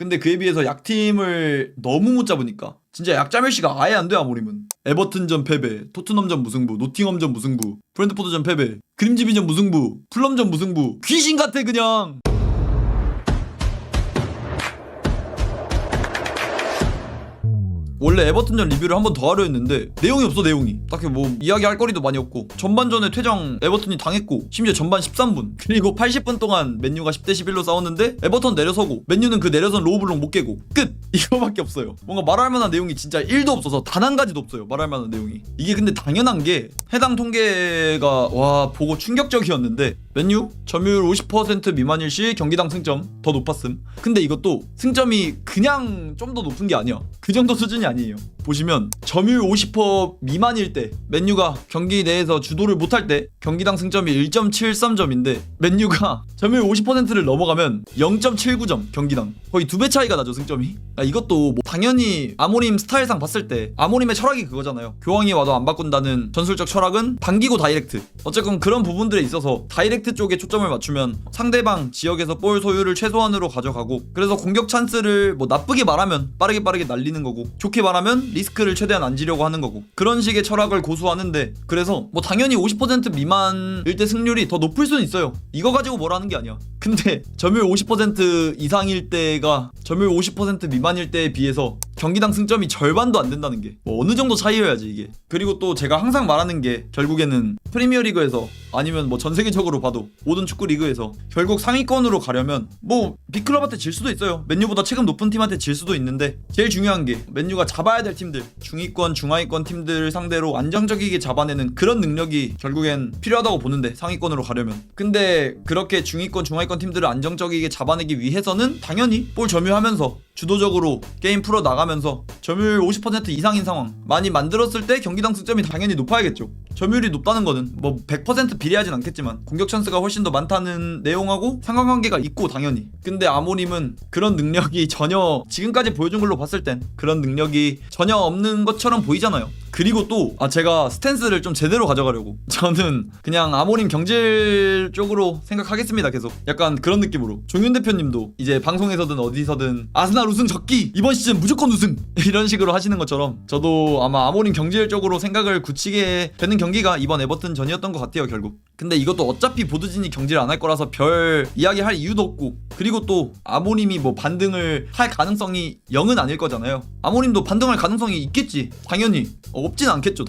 근데 그에 비해서 약팀을 너무 못 잡으니까 진짜 약자멸시가 아예 안 돼. 아모림은 에버튼전 패배, 토트넘전 무승부, 노팅엄전 무승부, 브랜트포드전 패배, 그림지비전 무승부, 풀럼전 무승부. 귀신 같아 그냥. 원래 에버튼전 리뷰를 한 번 더 하려 했는데 내용이 없어. 내용이 딱히 뭐 이야기할 거리도 많이 없고, 전반전에 퇴장 에버튼이 당했고, 심지어 전반 13분 그리고 80분 동안 맨유가 10대 11로 싸웠는데 에버턴 내려서고 맨유는 그 내려선 로우블록 못 깨고 끝! 이거밖에 없어요. 뭔가 말할 만한 내용이 진짜 1도 없어서 단 한 가지도 없어요. 말할 만한 내용이. 이게 근데 당연한 게 해당 통계가 와 보고 충격적이었는데, 맨유 점유율 50% 미만일 시 경기당 승점 더 높았음. 근데 이것도 승점이 그냥 좀 더 높은 게 아니야. 그 정도 수준이 아니에요. 보시면 점유율 50% 미만일 때 맨유가 경기 내에서 주도를 못할 때 경기당 승점이 1.73점인데 맨유가 점유율 50%를 넘어가면 0.79점 경기당. 거의 2배 차이가 나죠 승점이. 이것도 뭐 당연히 아모림 스타일상 봤을 때 아모림의 철학이 그거잖아요. 교황이 와도 안 바꾼다는 전술적 철학은 당기고 다이렉트. 어쨌건 그런 부분들에 있어서 다이렉트 쪽에 초점을 맞추면 상대방 지역에서 볼 소유를 최소한으로 가져가고, 그래서 공격 찬스를 뭐 나쁘게 말하면 빠르게 날리는 거고, 좋게 말하면 리스크를 최대한 안 지려고 하는 거고, 그런 식의 철학을 고수하는데, 그래서 뭐 당연히 50% 미만일 때 승률이 더 높을 수는 있어요. 이거 가지고 뭐라는 게 아니야. 근데 점유율 50% 이상일 때가 점유율 50% 미만일 때에 비해서 경기당 승점이 절반도 안 된다는 게 뭐 어느 정도 차이여야지 이게. 그리고 또 제가 항상 말하는 게 결국에는 프리미어리그에서 아니면 뭐 전 세계적으로 봐도 모든 축구 리그에서 결국 상위권으로 가려면 뭐 빅클럽한테 질 수도 있어요. 맨유보다 체급 높은 팀한테 질 수도 있는데, 제일 중요한 게 맨유가 잡아야 될 팀들, 중위권 중하위권 팀들 상대로 안정적이게 잡아내는 그런 능력이 결국엔 필요하다고 보는데, 상위권으로 가려면. 근데 그렇게 중위권 중하위권 팀들을 안정적이게 잡아내기 위해서는 당연히 볼 점유하면서 주도적으로 게임 풀어 나가면서 점유율 50% 이상인 상황 많이 만들었을 때 경기당 승점이 당연히 높아야겠죠. 점유율이 높다는 거는 뭐 100% 비례하진 않겠지만 공격 찬스가 훨씬 더 많다는 내용하고 상관관계가 있고 당연히. 근데 아모림은 그런 능력이 전혀 지금까지 보여준 걸로 봤을 땐 그런 능력이 전혀 없는 것처럼 보이잖아요. 그리고 또 제가 스탠스를 좀 제대로 가져가려고 저는 그냥 아모림 경질 쪽으로 생각하겠습니다. 계속 약간 그런 느낌으로. 종윤 대표님도 이제 방송에서든 어디서든 아스날 우승 적기, 이번 시즌 무조건 우승 이런 식으로 하시는 것처럼 저도 아마 아모림 경질 쪽으로 생각을 굳히게 되는 경기가 이번 에버튼 전이었던 것 같아요 결국. 근데 이것도 어차피 보드진이 경질 안 할 거라서 별 이야기할 이유도 없고, 그리고 또 아모림이 뭐 반등을 할 가능성이 0은 아닐 거잖아요. 아모림도 반등할 가능성이 있겠지 당연히. 없진 않겠죠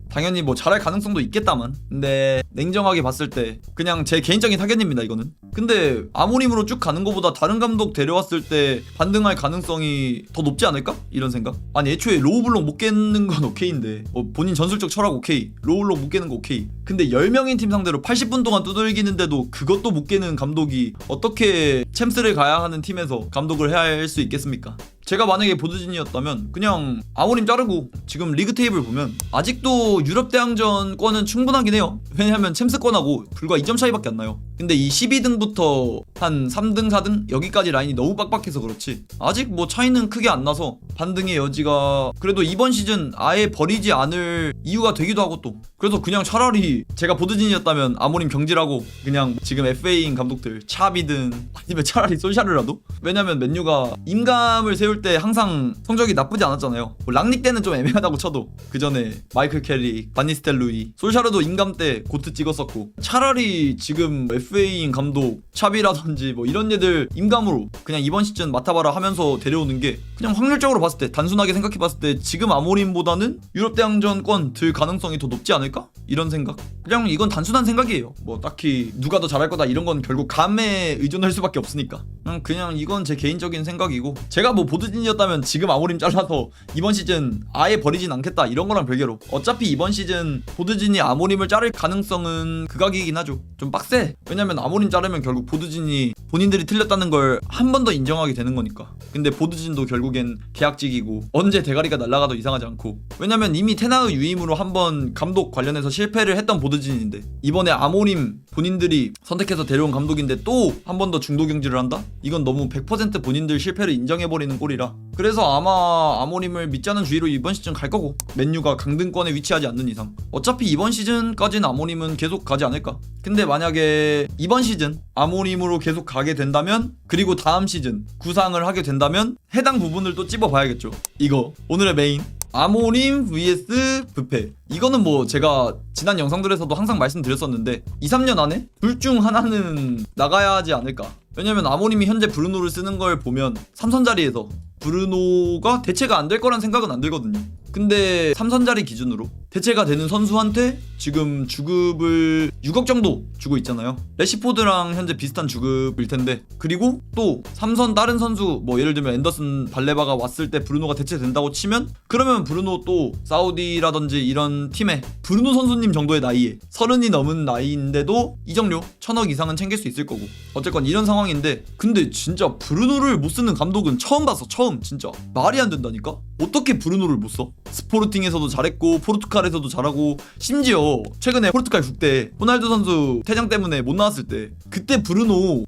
당연히 뭐 잘할 가능성도 있겠다만, 근데 냉정하게 봤을 때 그냥 제 개인적인 사견입니다 이거는. 근데 아모림으로 쭉 가는 것보다 다른 감독 데려왔을 때 반등할 가능성이 더 높지 않을까? 이런 생각. 아니 애초에 로우블록 못 깨는 건 오케이인데 본인 전술적 철학 오케이, 로우블록 못 깨는 거 오케이. 근데 10명인 팀 상대로 80분 동안 두들기는데도 그것도 못 깨는 감독이 어떻게 챔스를 가야 하는 팀에서 감독을 해야 할 수 있겠습니까? 제가 만약에 보드진이었다면 그냥 아모림 자르고, 지금 리그 테이블 보면 아직도 유럽 대항전권은 충분하긴 해요. 왜냐면 챔스권하고 불과 2점 차이밖에 안 나요. 근데 이 12등부터 한 3등 4등 여기까지 라인이 너무 빡빡해서 그렇지 아직 뭐 차이는 크게 안 나서 반등의 여지가 그래도 이번 시즌 아예 버리지 않을 이유가 되기도 하고, 또 그래서 그냥 차라리 제가 보드진이었다면 아모림 경질하고 그냥 지금 FA인 감독들 차비든 아니면 차라리 솔샤르라도. 왜냐면 맨유가 임감을 세울 때 항상 성적이 나쁘지 않았잖아요. 뭐 랑닉 때는 좀 애매하다고 쳐도 그 전에 마이클 캐리, 바니스텔루이, 솔샤르도 임감 때 고트 찍었었고, 차라리 지금 FA인 감독 차비라든지 뭐 이런 애들 임감으로 그냥 이번 시즌 맡아봐라 하면서 데려오는 게 그냥 확률적으로 봤을 때, 단순하게 생각해봤을 때 지금 아모림보다는 유럽 대항전권 들 가능성이 더 높지 않을까? 이런 생각. 그냥 이건 단순한 생각이에요. 뭐 딱히 누가 더 잘할 거다 이런 건 결국 감에 의존할 수밖에 없으니까 그냥 이건 제 개인적인 생각이고, 제가 뭐 보드진이었다면 지금 아모림 잘라서 이번 시즌 아예 버리진 않겠다 이런 거랑 별개로 어차피 이번 시즌 보드진이 아모림을 자를 가능성은 극악이긴 하죠. 좀 빡세. 왜냐면 아모림 자르면 결국 보드진이 본인들이 틀렸다는 걸 한 번 더 인정하게 되는 거니까. 근데 보드진도 결국엔 계약직이고 언제 대가리가 날아가도 이상하지 않고, 왜냐면 이미 테나의 유임으로 한번 감독 관련해서 실패를 했던 보드진인데 이번에 아모림 본인들이 선택해서 데려온 감독인데 또 한 번 더 중도 경질을 한다? 이건 너무 100% 본인들 실패를 인정해버리는 꼴이라. 그래서 아마 아모림을 믿자는 주의로 이번 시즌 갈 거고, 맨유가 강등권에 위치하지 않는 이상 어차피 이번 시즌까지는 아모림은 계속 가지 않을까. 근데 만약에 이번 시즌 아모림으로 계속 가게 된다면, 그리고 다음 시즌 구상을 하게 된다면 해당 부분을 또 찝어봐야겠죠. 이거 오늘의 메인 아모림 vs 뷔페. 이거는 뭐 제가 지난 영상들에서도 항상 말씀드렸었는데 2-3년 안에 둘 중 하나는 나가야 하지 않을까. 왜냐면 아모림이 현재 브루노를 쓰는 걸 보면 삼선 자리에서 브루노가 대체가 안 될 거란 생각은 안 들거든요. 근데 삼선 자리 기준으로 대체가 되는 선수한테 지금 주급을 6억 정도 주고 있잖아요. 레시포드랑 현재 비슷한 주급일 텐데, 그리고 또 삼선 다른 선수 뭐 예를 들면 앤더슨 발레바가 왔을 때 브루노가 대체된다고 치면, 그러면 브루노 또 사우디라든지 이런 팀에 브루노 선수님 정도의 나이에 30이 넘은 나이인데도 이적료 1000억 이상은 챙길 수 있을 거고. 어쨌건 이런 상황인데, 근데 진짜 브루노를 못 쓰는 감독은 처음 봤어. 처음. 진짜 말이 안 된다니까. 어떻게 브루노를 못 써? 스포르팅에서도 잘했고 포르투갈에서도 잘하고, 심지어 최근에 포르투갈 국대 호날두 선수 퇴장 때문에 못 나왔을 때 그때 브루노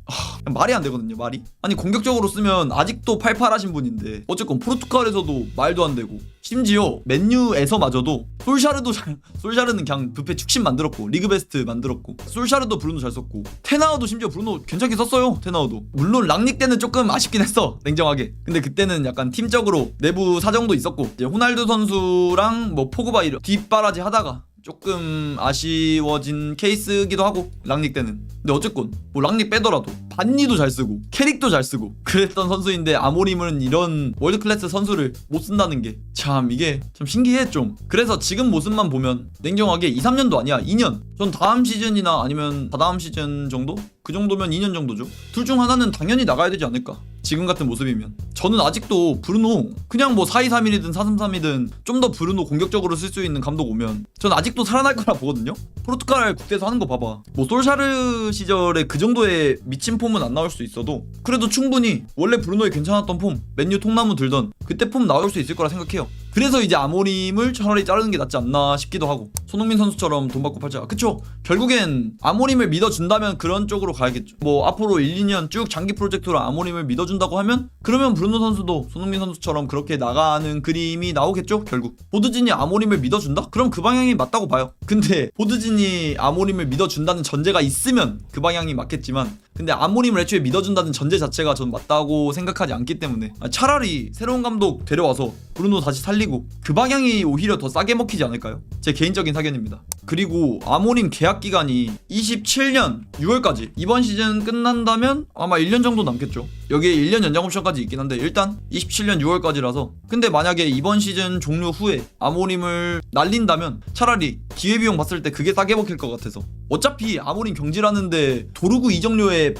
말이 안 되거든요. 말이. 아니 공격적으로 쓰면 아직도 팔팔하신 분인데 어쨌건 포르투갈에서도 말도 안 되고, 심지어 맨유에서마저도 솔샤르는 그냥 뷔페 축신 만들었고 리그 베스트 만들었고, 솔샤르도 브루노 잘 썼고, 테나우도 심지어 브루노 괜찮게 썼어요. 테나우도 물론 랑닉 때는 조금 아쉽긴 했어, 냉정하게. 근데 그때는 약간 팀적으로 내부 사정도 있었고, 이제 호날두 선수랑 뭐 포그바 이런 뒷바라지 하다가 조금 아쉬워진 케이스기도 하고, 랑닉 때는. 근데 어쨌건 뭐 랑닉 빼더라도 반니도 잘 쓰고 캐릭도 잘 쓰고 그랬던 선수인데, 아모림은 이런 월드클래스 선수를 못 쓴다는 게 참 이게 참 신기해 좀. 그래서 지금 모습만 보면 냉정하게 2-3년도 아니야, 2년. 전 다음 시즌이나 아니면 다다음 시즌 정도? 그 정도면 2년 정도죠. 둘 중 하나는 당연히 나가야 되지 않을까, 지금 같은 모습이면. 저는 아직도 브루노 그냥 뭐 4-2-3-1이든 4-3-3이든 좀 더 브루노 공격적으로 쓸 수 있는 감독 오면 전 아직도 살아날 거라 보거든요. 포르투갈 국대에서 하는 거 봐봐. 뭐 솔샤르 시절에 그 정도의 미친 폼은 안 나올 수 있어도 그래도 충분히 원래 브루노의 괜찮았던 폼, 맨유 통나무 들던 그때 폼 나올 수 있을 거라 생각해요. 그래서 이제 아모림을 차라리 자르는 게 낫지 않나 싶기도 하고, 손흥민 선수처럼 돈 받고 팔자. 그쵸? 결국엔 아모림을 믿어준다면 그런 쪽으로 가야겠죠. 뭐 앞으로 1-2년 쭉 장기 프로젝트로 아모림을 믿어준다고 하면, 그러면 브루노 선수도 손흥민 선수처럼 그렇게 나가는 그림이 나오겠죠. 결국 보드진이 아모림을 믿어준다? 그럼 그 방향이 맞다고 봐요. 근데 보드진이 아모림을 믿어준다는 전제가 있으면 그 방향이 맞겠지만, 근데 아모림을 애초에 믿어준다는 전제 자체가 전 맞다고 생각하지 않기 때문에 차라리 새로운 감독 데려와서 브루노 다시 살리고 그 방향이 오히려 더 싸게 먹히지 않을까요? 제 개인적인 사견입니다. 그리고 아모림 계약 기간이 27년 6월까지, 이번 시즌 끝난다면 아마 1년 정도 남겠죠. 여기에 1년 연장 옵션까지 있긴 한데 일단 27년 6월까지라서, 근데 만약에 이번 시즌 종료 후에 아모림을 날린다면 차라리 기회비용 봤을 때 그게 싸게 먹힐 것 같아서. 어차피 아모림 경질하는데 도루구 이적료의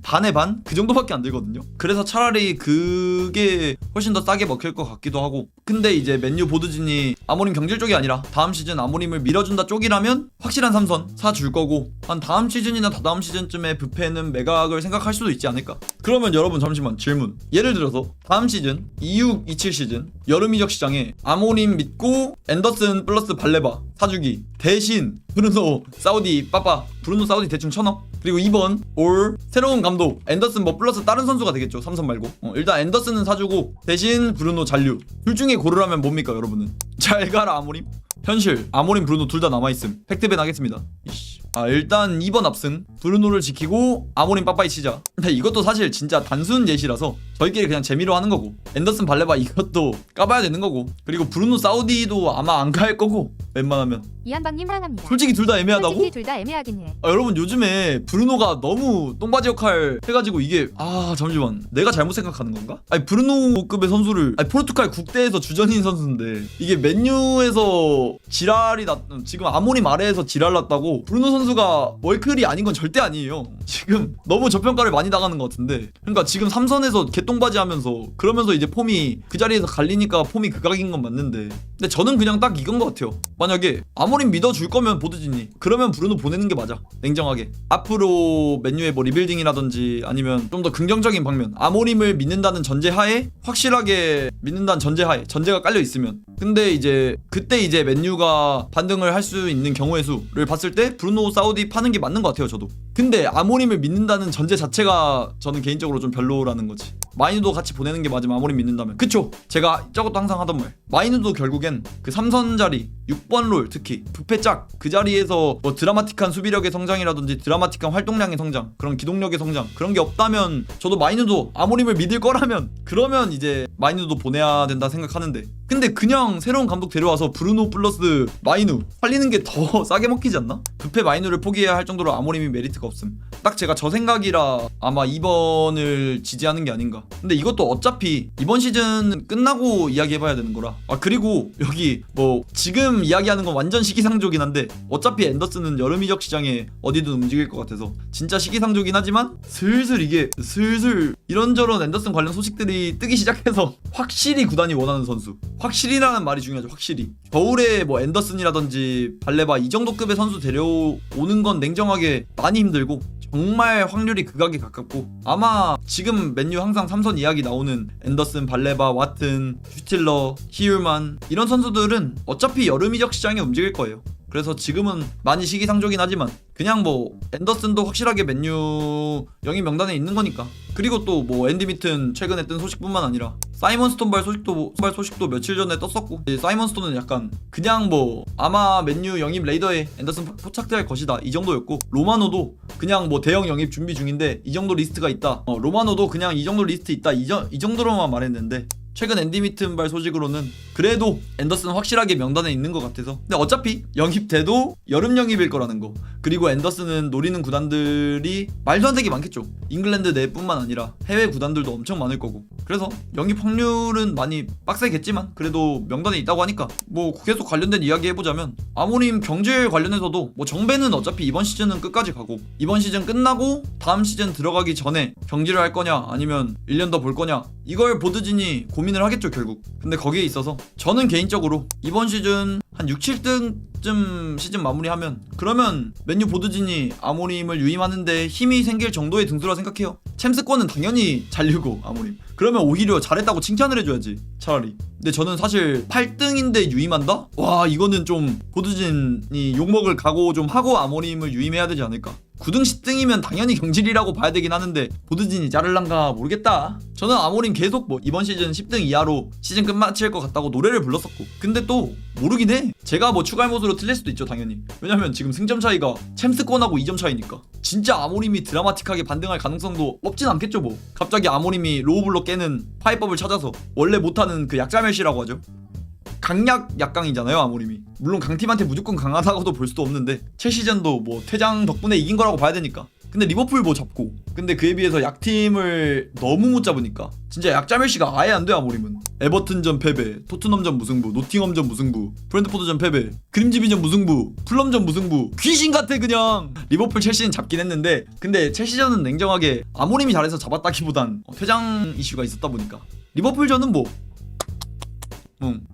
반의 반? 그 정도밖에 안 들거든요. 그래서 차라리 그게 훨씬 더 싸게 먹힐 것 같기도 하고. 근데 이제 맨유 보드진이 아모림 경질 쪽이 아니라 다음 시즌 아모림을 밀어준다 쪽이라면 확실한 삼선 사줄 거고, 한 다음 시즌이나 다다음 시즌쯤에 뷔페는 매각을 생각할 수도 있지 않을까. 그러면 여러분 잠시만 질문. 예를 들어서 다음 시즌 26-27 시즌 여름 이적 시장에 아모림 믿고 앤더슨 플러스 발레바 사주기 대신 브루노 사우디 빠빠, 브루노 사우디 대충 1000억, 그리고 이번 올 새로운 감독 앤더슨 뭐 플러스 다른 선수가 되겠죠. 삼선 말고. 일단 앤더슨은 사주고 대신 브루노 잔류. 둘 중에 고르라면 뭡니까 여러분은? 잘 가라 아모림. 현실 아모림 브루노 둘 다 남아있음. 팩트밴 하겠습니다. 일단 2번 압승, 브루노를 지키고 아모림 빠빠이 치자. 근데 이것도 사실 진짜 단순 예시라서 저희끼리 그냥 재미로 하는 거고, 앤더슨 발레바 이것도 까봐야 되는 거고, 그리고 브루노 사우디도 아마 안 갈 거고 웬만하면. 이한방님 사랑합니다. 솔직히 둘 다 애매하다고? 솔직히 둘 다 애매하긴 해. 여러분 요즘에 브루노가 너무 똥바지 역할 해가지고 이게 잠시만 내가 잘못 생각하는 건가? 아니 브루노급의 선수를, 아니 포르투갈 국대에서 주전인 선수인데 이게 맨유에서 지랄이 지금 아모림 아래에서 지랄 났다고 브루노 선수가 월클이 아닌 건 절대 아니에요. 지금 너무 저평가를 많이 당하는 것 같은데, 그러니까 지금 삼선에서 개똥바지 하면서 그러면서 이제 폼이 그 자리에서 갈리니까 폼이 극악인 건 맞는데, 근데 저는 그냥 딱 이건 것 같아요. 만약에 아모림 아모림 믿어줄 거면 보드진이, 그러면 브루노 보내는 게 맞아. 냉정하게 앞으로 맨유의 뭐 리빌딩이라든지 아니면 좀 더 긍정적인 방면, 아모림을 믿는다는 전제하에, 확실하게 믿는다는 전제하에, 전제가 깔려 있으면. 근데 이제 그때 이제 맨유가 반등을 할 수 있는 경우의 수를 봤을 때 브루노 사우디 파는 게 맞는 것 같아요 저도. 근데 아모림을 믿는다는 전제 자체가 저는 개인적으로 좀 별로라는 거지. 마이누도 같이 보내는 게 맞으면 아모림 믿는다면. 그쵸, 제가 저것도 항상 하던 말, 마이누도 결국엔 그 3선 자리 6번 롤, 특히 부패짝 그 자리에서 뭐 드라마틱한 수비력의 성장이라든지 드라마틱한 활동량의 성장, 그런 기동력의 성장, 그런 게 없다면 저도 마이누도 아모림을 믿을 거라면 그러면 이제 마이누도 보내야 된다 생각하는데, 근데 그냥 새로운 감독 데려와서 브루노 플러스 마이누 팔리는 게 더 싸게 먹히지 않나? 부패 마이누를 포기해야 할 정도로 아모림이 메리트가 없음. 딱 제가 저 생각이라 아마 2번을 지지하는 게 아닌가. 근데 이것도 어차피 이번 시즌 끝나고 이야기해봐야 되는 거라. 아 그리고 여기 뭐 지금 이야기하는 건 완전 시기상조긴 한데, 어차피 앤더슨은 여름 이적 시장에 어디든 움직일 것 같아서 진짜 시기상조긴 하지만, 슬슬 이런저런 앤더슨 관련 소식들이 뜨기 시작해서 확실히 구단이 원하는 선수, 확실히라는 말이 중요하죠. 확실히 겨울에 뭐 앤더슨이라든지 발레바 이 정도 급의 선수 데려오는 건 냉정하게 많이 힘들고 정말 확률이 극악에 가깝고, 아마 지금 맨유 항상 3선 이야기 나오는 앤더슨, 발레바, 와튼, 슈틸러, 히율만 이런 선수들은 어차피 여름 이적 시장에 움직일 거예요. 그래서 지금은 많이 시기상조긴 하지만 그냥 뭐 앤더슨도 확실하게 맨유 영입 명단에 있는 거니까. 그리고 또 뭐 앤디 미튼 최근에 뜬 소식뿐만 아니라 사이먼 스톤발 소식도 며칠 전에 떴었고, 사이먼 스톤은 약간 그냥 뭐 아마 맨유 영입 레이더에 앤더슨 포착될 것이다 이 정도였고, 로마노도 그냥 뭐 대형 영입 준비 중인데 이 정도 리스트가 있다, 로마노도 그냥 이 정도 리스트 있다 이 정도로만 말했는데, 최근 앤디 미튼발 소식으로는 그래도 앤더슨 확실하게 명단에 있는 것 같아서. 근데 어차피 영입돼도 여름 영입일 거라는 거, 그리고 앤더슨은 노리는 구단들이 말도 안 되게 많겠죠. 잉글랜드 내뿐만 아니라 해외 구단들도 엄청 많을 거고, 그래서 영입 확률은 많이 빡세겠지만 그래도 명단에 있다고 하니까 뭐 계속 관련된 이야기 해보자면, 아모림 경질 관련해서도 뭐 정배는 어차피 이번 시즌은 끝까지 가고, 이번 시즌 끝나고 다음 시즌 들어가기 전에 경질을 할 거냐 아니면 1년 더 볼 거냐, 이걸 보드진이 고민을 하겠죠 결국. 근데 거기에 있어서 저는 개인적으로 이번 시즌 한 6, 7등쯤 시즌 마무리하면, 그러면 맨유 보드진이 아모림을 유임하는데 힘이 생길 정도의 등수라 생각해요. 챔스권은 당연히 잘리고 아모림, 그러면 오히려 잘했다고 칭찬을 해줘야지 차라리. 근데 저는 사실 8등인데 유임한다? 와, 이거는 좀 보드진이 욕먹을 각오 좀 하고 아모림을 유임해야 되지 않을까. 9등 10등이면 당연히 경질이라고 봐야 되긴 하는데 보드진이 자를란가 모르겠다. 저는 아모림 계속 뭐 이번 시즌 10등 이하로 시즌 끝마칠 것 같다고 노래를 불렀었고, 근데 또 모르긴 해. 제가 뭐 추가할못으로 틀릴 수도 있죠 당연히. 왜냐면 지금 승점 차이가 챔스권하고 2점 차이니까. 진짜 아모림이 드라마틱하게 반등할 가능성도 없진 않겠죠 뭐. 갑자기 아모림이 로우블로 깨는 파이법을 찾아서, 원래 못하는 그 약자멜시라고 하죠, 강약 약강이잖아요 아모림이. 물론 강팀한테 무조건 강하다고도 볼 수도 없는데 최시즌도 뭐 퇴장 덕분에 이긴 거라고 봐야 되니까. 근데 리버풀 뭐 잡고, 근데 그에 비해서 약팀을 너무 못 잡으니까 진짜 약자멜시가 아예 안 돼 아모림은. 에버튼전 패배, 토트넘전 무승부, 노팅엄전 무승부, 브랜드포드전 패배, 그림지비전 무승부, 풀럼전 무승부, 귀신 같아 그냥. 리버풀 첼시는 잡긴 했는데, 근데 첼시전은 냉정하게 아모림이 잘해서 잡았다기보단 퇴장 이슈가 있었다 보니까. 리버풀전은 뭐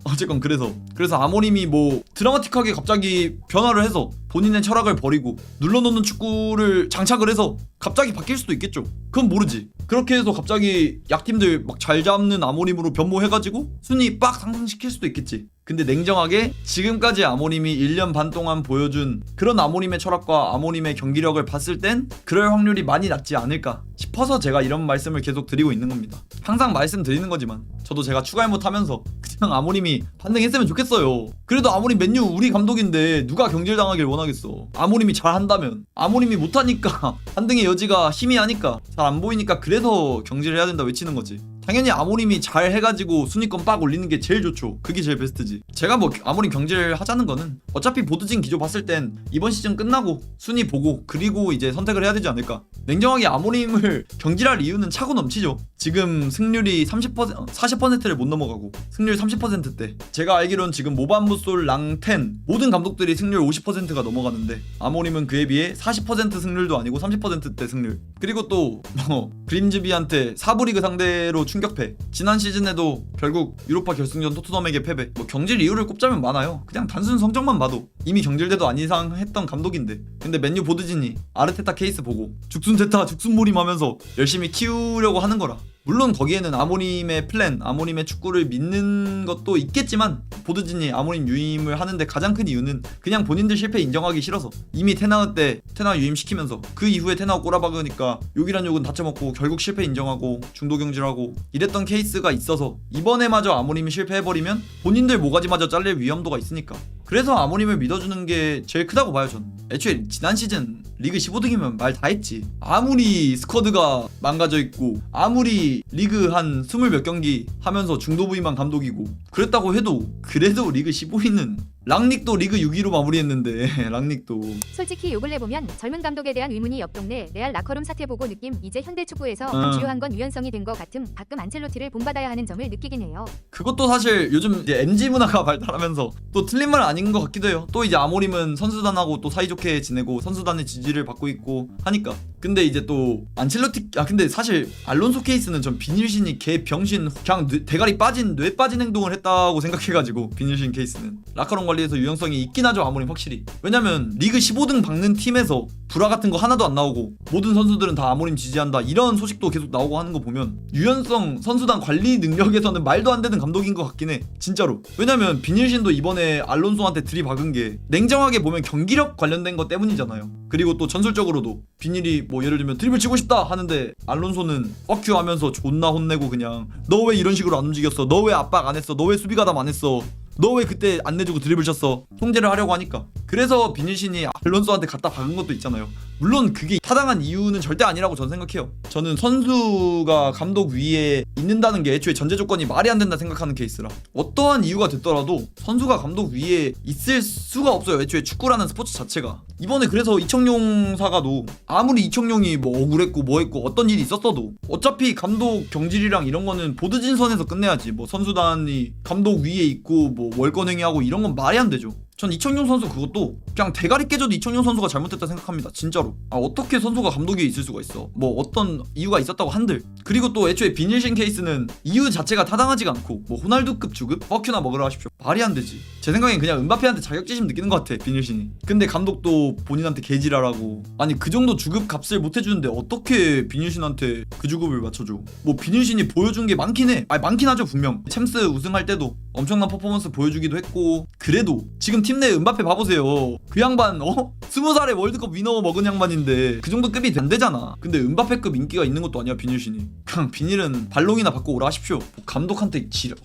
어쨌건 그래서 아모림이 뭐 드라마틱하게 갑자기 변화를 해서 본인의 철학을 버리고 눌러놓는 축구를 장착을 해서 갑자기 바뀔 수도 있겠죠. 그건 모르지. 그렇게 해서 갑자기 약팀들 막 잘 잡는 아모림으로 변모해가지고 순위 빡 상승시킬 수도 있겠지. 근데 냉정하게 지금까지 아모림이 1년 반 동안 보여준 그런 아모림의 철학과 아모림의 경기력을 봤을 땐 그럴 확률이 많이 낮지 않을까 싶어서 제가 이런 말씀을 계속 드리고 있는 겁니다. 항상 말씀드리는 거지만 저도 제가 추가할 못하면서 그냥 아모림이 반등했으면 좋겠어요. 그래도 아모림 맨유 우리 감독인데 누가 경질당하길 원하겠어. 아모림이 잘한다면. 아모림이 못하니까 반등의 여지가 희미하니까 잘 안 보이니까 그래서 경질을 해야 된다 외치는 거지. 당연히 아모림이 잘 해가지고 순위권 빡 올리는 게 제일 좋죠. 그게 제일 베스트지. 제가 뭐 아모림 경질 하자는 거는 어차피 보드진 기조 봤을 땐 이번 시즌 끝나고 순위 보고 그리고 이제 선택을 해야 되지 않을까. 냉정하게 아모림을 경질할 이유는 차고 넘치죠. 지금 승률이 40%를 못 넘어가고 승률 30%대. 제가 알기론 지금 모반부솔, 랑텐 모든 감독들이 승률 50%가 넘어가는데 아모림은 그에 비해 40% 승률도 아니고 30%대 승률. 그리고 또 그림즈비한테 4부 리그 상대로 충격패. 지난 시즌에도 결국 유로파 결승전 토트넘에게 패배. 경질 이유를 꼽자면 많아요. 그냥 단순 성적만 봐도 이미 경질돼도 안 이상 했던 감독인데, 근데 맨유 보드진이 아르테타 케이스 보고 죽순테타 죽순몰임 하면서 열심히 키우려고 하는 거라. 물론 거기에는 아모림의 플랜, 아모림의 축구를 믿는 것도 있겠지만 보드진이 아모림 유임을 하는데 가장 큰 이유는 그냥 본인들 실패 인정하기 싫어서. 이미 테나우 때 테나우 유임시키면서 그 이후에 테나우 꼬라박으니까 욕이란 욕은 다 처먹고 결국 실패 인정하고 중도 경질하고 이랬던 케이스가 있어서 이번에마저 아모림이 실패해버리면 본인들 모가지마저 잘릴 위험도가 있으니까. 그래서 아모림을 믿어주는 게 제일 크다고 봐요. 전 애초에 지난 시즌 리그 15등이면 말 다 했지. 아무리 스쿼드가 망가져 있고 아무리 리그 한 20몇 경기 하면서 중도 부임한 감독이고 그랬다고 해도 그래도 리그 15위는 랑닉도 리그 6위로 마무리했는데 랑닉도. 솔직히 요 근래 보면 젊은 감독에 대한 의문이 옆 동네 레알 라커룸 사태 보고 느낌. 이제 현대 축구에서 주요한 건 유연성이 된 것 같음. 가끔 안첼로티를 본받아야 하는 점을 느끼긴 해요. 그것도 사실 요즘 이제 MG 문화가 발달하면서 또 틀린 말은 아닌 것 같기도 해요. 또 이제 아모림은 선수단하고 또 사이좋게 지내고 선수단의 지지를 받고 있고 하니까. 근데 이제 또 안첼로티, 근데 사실 알론소 케이스는 전 비닐신이 개 병신 그냥 대가리 빠진 뇌 빠진 행동을 했다고 생각해가지고. 비닐신 케이스는 라커룸 관리에서 유연성이 있긴 하죠, 아모림 확실히. 왜냐면 리그 15등 박는 팀에서 불화 같은 거 하나도 안 나오고 모든 선수들은 다 아모림 지지한다 이런 소식도 계속 나오고 하는 거 보면 유연성, 선수단 관리 능력에서는 말도 안 되는 감독인 것 같긴 해, 진짜로. 왜냐면 비닐신도 이번에 알론소한테 들이박은 게 냉정하게 보면 경기력 관련된 것 때문이잖아요. 그리고 또 전술적으로도 비닐이 뭐 예를 들면 드리블 치고 싶다 하는데 알론소는 뻑큐 하면서 존나 혼내고 그냥 너 왜 이런 식으로 안 움직였어, 너 왜 압박 안 했어, 너 왜 수비 가담 안 했어, 너 왜 그때 안 내주고 드리블 쳤어, 통제를 하려고 하니까. 그래서 비닐신이 알론소한테 갖다 박은 것도 있잖아요. 물론 그게 타당한 이유는 절대 아니라고 저는 생각해요. 저는 선수가 감독 위에 있는다는 게 애초에 전제 조건이 말이 안 된다 생각하는 케이스라. 어떠한 이유가 됐더라도 선수가 감독 위에 있을 수가 없어요, 애초에 축구라는 스포츠 자체가. 이번에 그래서 이청용 사가도 아무리 이청용이 뭐 억울했고 뭐 했고 어떤 일이 있었어도 어차피 감독 경질이랑 이런 거는 보드진 선에서 끝내야지. 뭐 선수단이 감독 위에 있고 뭐 월권행위하고 이런 건 말이 안 되죠. 전 이청용 선수 그것도 그냥 대가리 깨져도 이청용 선수가 잘못했다 생각합니다, 진짜로. 어떻게 선수가 감독에 있을 수가 있어. 뭐 어떤 이유가 있었다고 한들. 그리고 또 애초에 비닐신 케이스는 이유 자체가 타당하지가 않고 뭐 호날두급 주급? 퍼큐나 먹으러 하십시오. 말이 안 되지. 제 생각엔 그냥 은바페한테 자격지심 느끼는 것 같아, 비닐신이. 근데 감독도 본인한테 개지랄하고. 아니 그 정도 주급 값을 못 해주는데 어떻게 비닐신한테 그 주급을 맞춰줘. 뭐 비닐신이 보여준 게 많긴 해. 많긴 하죠 분명. 챔스 우승할 때도 엄청난 퍼포먼스 보여주기도 했고. 그래도 지금 팀 내 은바페 봐보세요. 그 양반 20살에 월드컵 위너 먹은 양반인데 그 정도 급이 안 되잖아. 근데 은바페급 인기가 있는 것도 아니야 비닐신이. 그냥 비닐은 발롱이나 받고 오라 하십시오. 뭐 감독한테 지랄.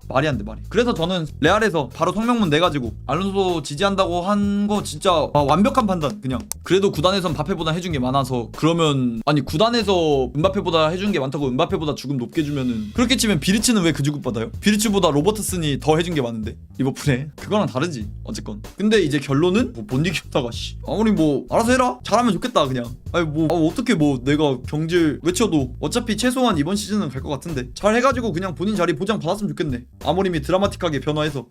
말이 안 돼, 말이. 그래서 저는 레알에서 바로 성명문 내가지고 알론소 지지한다고 한 거 진짜 완벽한 판단. 그냥 그래도 구단에선 바페보다 해준 게 많아서. 그러면 아니 구단에서 은바페보다 해준 게 많다고 은바페보다 주급 높게 주면은 그렇게 치면 비르츠는 왜 그 주급 받아요? 비르츠보다 로버트슨이 더 해준 게 많은데 리버풀에. 그거랑 다르지 어쨌건. 근데 이제 결론은 뭐 못 이겼다가 아무리 뭐 알아서 해라, 잘하면 좋겠다 그냥. 아니 뭐 어떻게 뭐 내가 경질 외쳐도 어차피 최소한 이번 시즌은 갈 것 같은데 잘 해가지고 그냥 본인 자리 보장 받았으면 좋겠네. 아모림이 드라마틱하게 변화해서